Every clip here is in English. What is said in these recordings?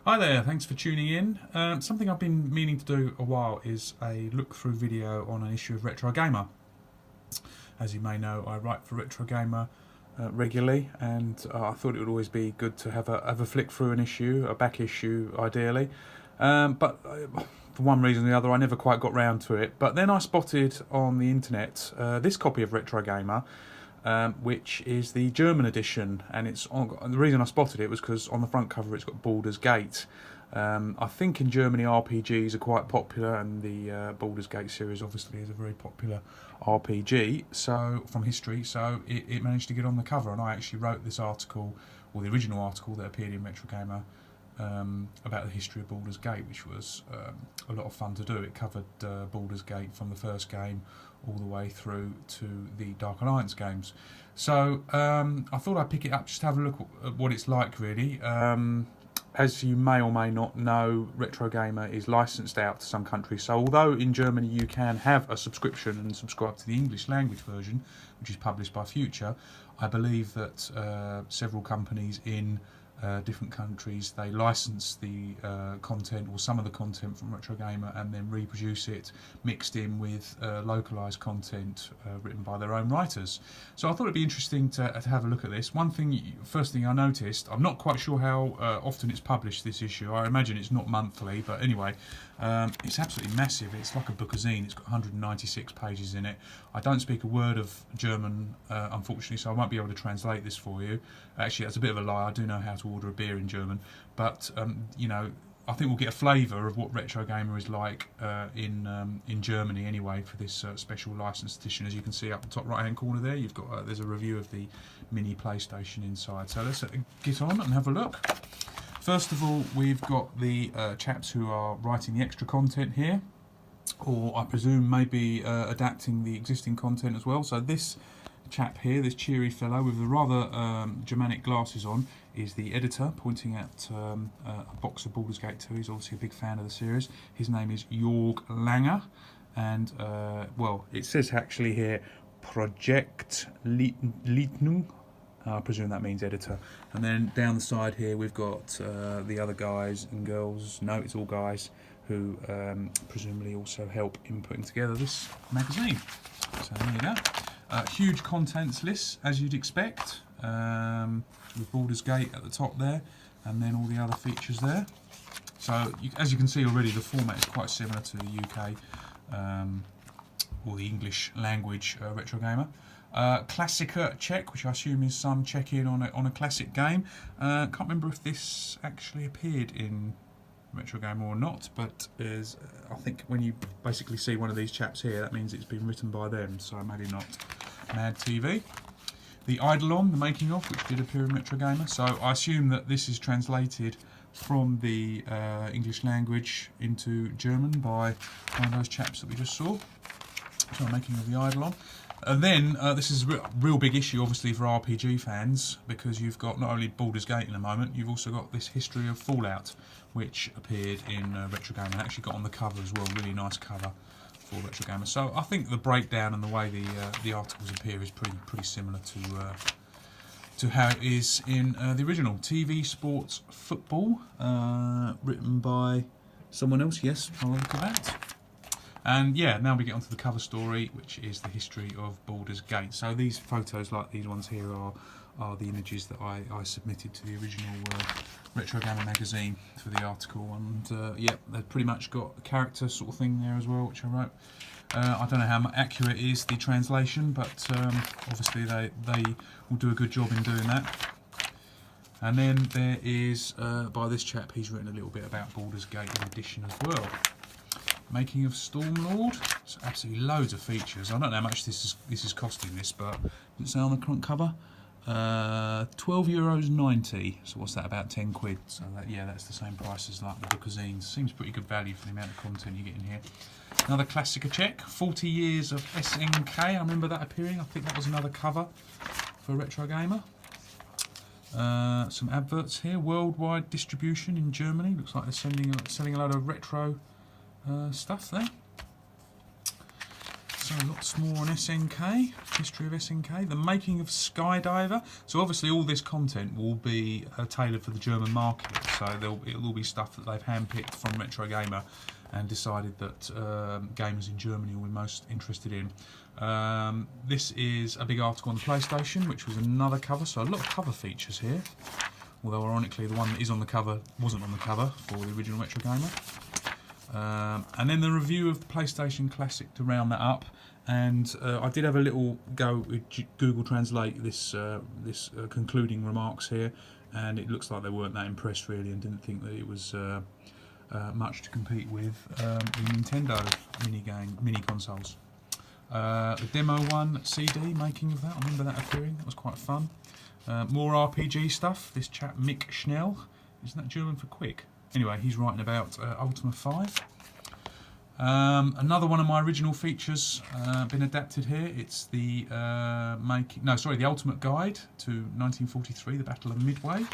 Hi there, thanks for tuning in. Something I've been meaning to do a while is a look-through video on an issue of Retro Gamer. As you may know, I write for Retro Gamer regularly, and I thought it would always be good to have a flick through an issue, a back issue ideally. But for one reason or the other, I never quite got round to it. But then I spotted on the internet this copy of Retro Gamer, which is the German edition, and the reason I spotted it was because on the front cover it's got Baldur's Gate. I think in Germany RPGs are quite popular, and the Baldur's Gate series obviously is a very popular RPG from history, so it managed to get on the cover, and I actually wrote this article, or the original article that appeared in Retro Gamer, about the history of Baldur's Gate, which was a lot of fun to do. It covered Baldur's Gate from the first game all the way through to the Dark Alliance games. So I thought I'd pick it up, just have a look at what it's like really. As you may or may not know, Retro Gamer is licensed out to some countries, so although in Germany you can have a subscription and subscribe to the English language version, which is published by Future, I believe that several companies in different countries, they license the content or some of the content from Retro Gamer and then reproduce it mixed in with localised content written by their own writers. So I thought it'd be interesting to have a look at this. First thing I noticed, I'm not quite sure how often it's published, this issue. I imagine it's not monthly, but anyway, it's absolutely massive. It's like a bookazine. It's got 196 pages in it. I don't speak a word of German, unfortunately, so I won't be able to translate this for you. Actually, that's a bit of a lie. I do know how to order a beer in German, but you know, I think we'll get a flavour of what Retro Gamer is like in Germany anyway for this special licensed edition. As you can see up the top right hand corner there, you've got there's a review of the mini PlayStation inside. So let's get on and have a look. First of all, we've got the chaps who are writing the extra content here, or I presume maybe adapting the existing content as well. So this chap here, this cheery fellow with the rather Germanic glasses on, is the editor, pointing at a box of Baldur's Gate 2. He's obviously a big fan of the series. His name is Jörg Langer, and well, it says actually here Project Leitung. I presume that means editor. And then down the side here we've got the other guys and girls, no, it's all guys, who presumably also help in putting together this magazine. So there you go. Huge contents list, as you'd expect, with Baldur's Gate at the top there, and then all the other features there. So as you can see already, the format is quite similar to the UK or the English language Retro Gamer. Klassiker check, which I assume is some check-in on a classic game. Can't remember if this actually appeared in Retro Gamer or not, but I think when you basically see one of these chaps here, that means it's been written by them, so maybe not Mad TV. The Eidolon, the making of, which did appear in Retro Gamer, so I assume that this is translated from the English language into German by one of those chaps that we just saw. So making of the Eidolon. And then this is a real big issue, obviously, for RPG fans, because you've got not only Baldur's Gate in a moment, you've also got this history of Fallout, which appeared in Retro Gamer and actually got on the cover as well. Really nice cover for Retro Gamer. So I think the breakdown and the way the articles appear is pretty similar to how it is in the original. TV Sports Football, written by someone else. Yes, I'll look at that. And yeah, now we get onto the cover story, which is the history of Baldur's Gate. So these photos, like these ones here, are the images that I submitted to the original Retro Gamer magazine for the article. And yeah, they've pretty much got a character sort of thing there as well, which I wrote. I don't know how accurate is the translation, but obviously they will do a good job in doing that. And then there is, by this chap, he's written a little bit about Baldur's Gate edition as well. Making of Stormlord. So absolutely loads of features. I don't know how much this is costing this, but does it say on the front cover? €12.90. So what's that? About 10 quid. So yeah, that's the same price as like the bookazines. Seems pretty good value for the amount of content you get in here. Another Klassiker check. 40 years of SNK. I remember that appearing. I think that was another cover for Retro Gamer. Some adverts here. Worldwide distribution in Germany. Looks like they're selling a load of retro stuff there. So lots more on SNK, history of SNK, the making of Skydiver. So obviously all this content will be tailored for the German market. So it will be stuff that they've handpicked from Retro Gamer and decided that gamers in Germany will be most interested in. This is a big article on the PlayStation, which was another cover. So a lot of cover features here. Although ironically the one that is on the cover wasn't on the cover for the original Retro Gamer. And then the review of the PlayStation Classic to round that up. And I did have a little go with Google Translate this concluding remarks here, and it looks like they weren't that impressed really, and didn't think that it was much to compete with the Nintendo mini consoles. The Demo 1 CD, making of that, I remember that appearing, that was quite fun. More RPG stuff, this chap Mick Schnell, isn't that German for quick? Anyway, he's writing about Ultima 5. Another one of my original features been adapted here. It's the the Ultimate Guide to 1943, the Battle of Midway.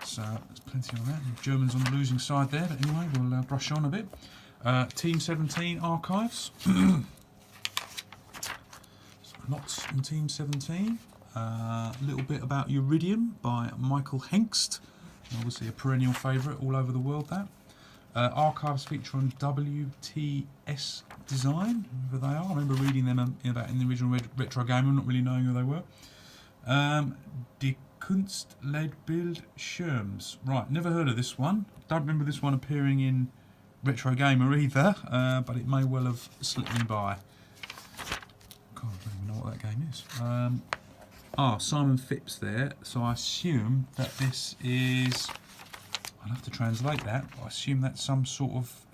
So there's plenty on that. The Germans on the losing side there, but anyway, we'll brush on a bit. Team 17 archives. Lots on Team 17. A little bit about Uridium by Michael Hengst. Obviously a perennial favourite all over the world, that. Archives feature on WTS Design, whoever they are. I remember reading them in the original Retro Gamer, not really knowing who they were. Die Kunstleitbildschirms. Right, never heard of this one. Don't remember this one appearing in Retro Gamer either, but it may well have slipped me by. God, I don't even know what that game is. Simon Phipps there, so I assume that this is, I'll have to translate that, but I assume that's some sort of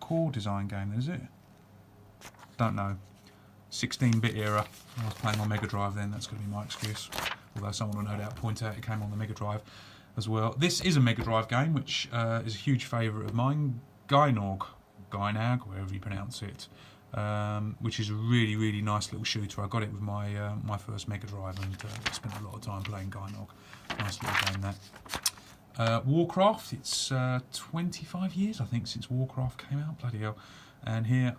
core design game, is it? Don't know. 16-bit era, I was playing on Mega Drive then, that's going to be my excuse. Although someone will no doubt point out it came on the Mega Drive as well. This is a Mega Drive game, which is a huge favourite of mine, Gynog, wherever you pronounce it. Which is a really, really nice little shooter. I got it with my my first Mega Drive, and spent a lot of time playing Gynog. Nice little game, that. Warcraft, it's 25 years, I think, since Warcraft came out. Bloody hell. And here,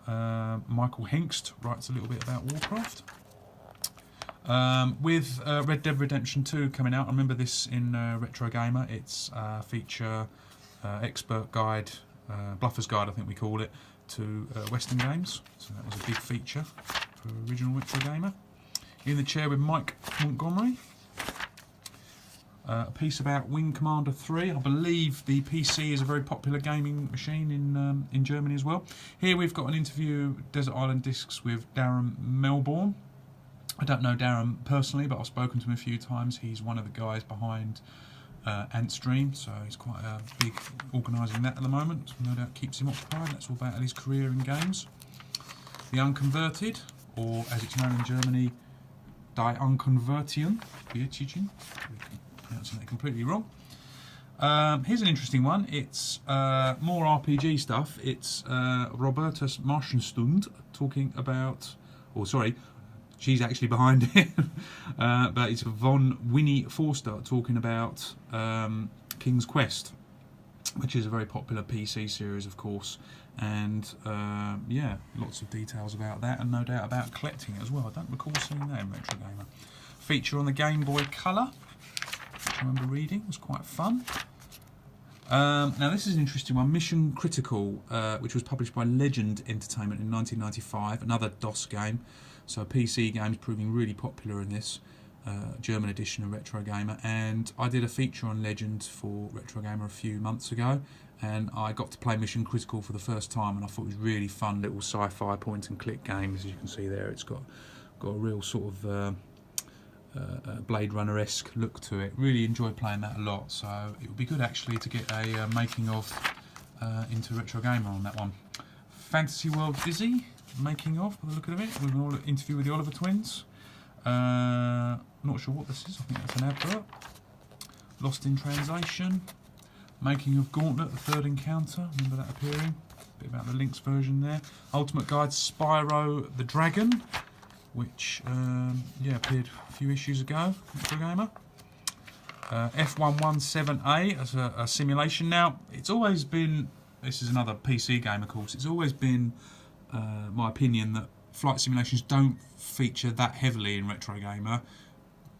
Michael Hengst writes a little bit about Warcraft. With Red Dead Redemption 2 coming out, I remember this in Retro Gamer. It's feature expert guide, Bluffer's Guide, I think we call it, to Western games, so that was a big feature for original Retro Gamer. In the Chair with Mike Montgomery. A piece about Wing Commander 3. I believe the PC is a very popular gaming machine in Germany as well. Here we've got an interview, Desert Island Discs, with Darren Melbourne. I don't know Darren personally, but I've spoken to him a few times. He's one of the guys behind Antstream, so he's quite big organising that at the moment. No doubt keeps him occupied. That's all about his career in games. The Unconverted, or as it's known in Germany, Die Unkonvertien. Pronouncing that completely wrong. Here's an interesting one. It's more RPG stuff. It's Robertus Marschenstund talking about, she's actually behind it, but it's Von Winnie Forster talking about King's Quest, which is a very popular PC series, of course, and yeah, lots of details about that, and no doubt about collecting it as well. I don't recall seeing that in Retro Gamer. Feature on the Game Boy Color, which I remember reading, was quite fun. Now this is an interesting one, Mission Critical, which was published by Legend Entertainment in 1995, another DOS game. So PC games proving really popular in this German edition of Retro Gamer, and I did a feature on Legend for Retro Gamer a few months ago, and I got to play Mission Critical for the first time, and I thought it was really fun little sci-fi point and click game. As you can see there, it's got a real sort of Blade Runner-esque look to it. Really enjoyed playing that a lot, so it would be good actually to get a making of into Retro Gamer on that one. Fantasy World Dizzy, making of, by the look of it, with an interview with the Oliver twins. Not sure what this is, I think that's an advert. Lost in Translation, making of Gauntlet, the third encounter, remember that appearing, a bit about the Lynx version there. Ultimate Guide Spyro the Dragon, which yeah, appeared a few issues ago, Retro Gamer. F117A as a simulation. Now, it's always been, this is another PC game of course, it's always been my opinion that flight simulations don't feature that heavily in Retro Gamer.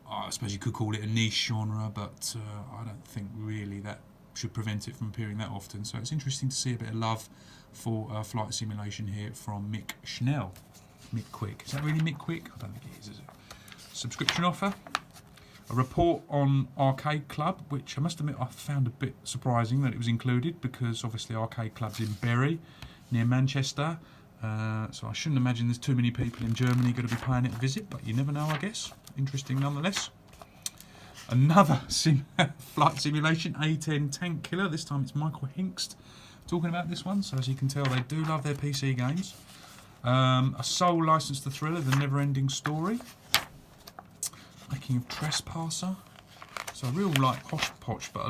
I suppose you could call it a niche genre, but I don't think really that should prevent it from appearing that often. So it's interesting to see a bit of love for flight simulation here from Mick Schnell. Mick Quick. Is that really Mick Quick? I don't think it is it? Subscription offer. A report on Arcade Club, which I must admit I found a bit surprising that it was included, because obviously Arcade Club's in Bury, near Manchester. So I shouldn't imagine there's too many people in Germany going to be paying it a visit, but you never know, I guess. Interesting nonetheless. Another flight simulation, A10 Tank Killer. This time it's Michael Hinkst talking about this one. So as you can tell, they do love their PC games. A sole license to Thriller, The Never-Ending Story. Making of Trespasser. So a real like hodgepodge, but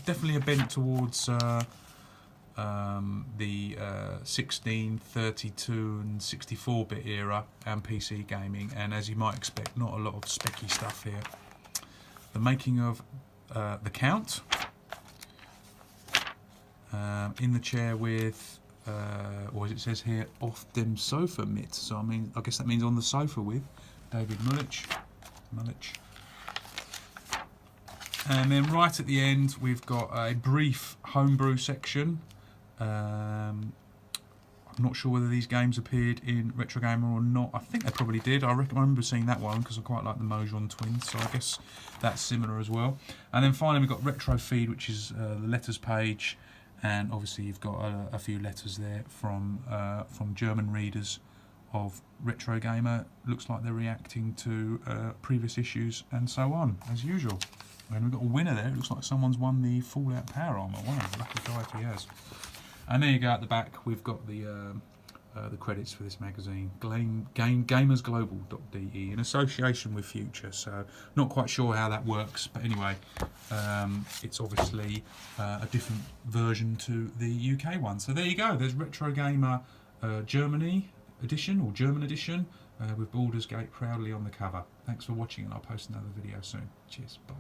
definitely a bent towards the 16, 32 and 64-bit era and PC gaming, and as you might expect, not a lot of specky stuff here. The making of The Count, in the chair with, or as it says here, off dem sofa mit. So I guess that means on the sofa with David Mullich. And then right at the end we've got a brief homebrew section. I'm not sure whether these games appeared in Retro Gamer or not. I think they probably did. I remember seeing that one because I quite like the Mojon twins, so I guess that's similar as well. And then finally we've got Retro Feed, which is the letters page, and obviously you've got a few letters there from German readers of Retro Gamer. Looks like they're reacting to previous issues and so on, as usual. And we've got a winner there. It looks like someone's won the Fallout Power Armor. Wow, lucky guy if he has. And there you go at the back. We've got the credits for this magazine, gamersglobal.de, in association with Future. So not quite sure how that works, but anyway, it's obviously a different version to the UK one. So there you go. There's Retro Gamer Germany edition, or German edition, with Baldur's Gate proudly on the cover. Thanks for watching, and I'll post another video soon. Cheers. Bye.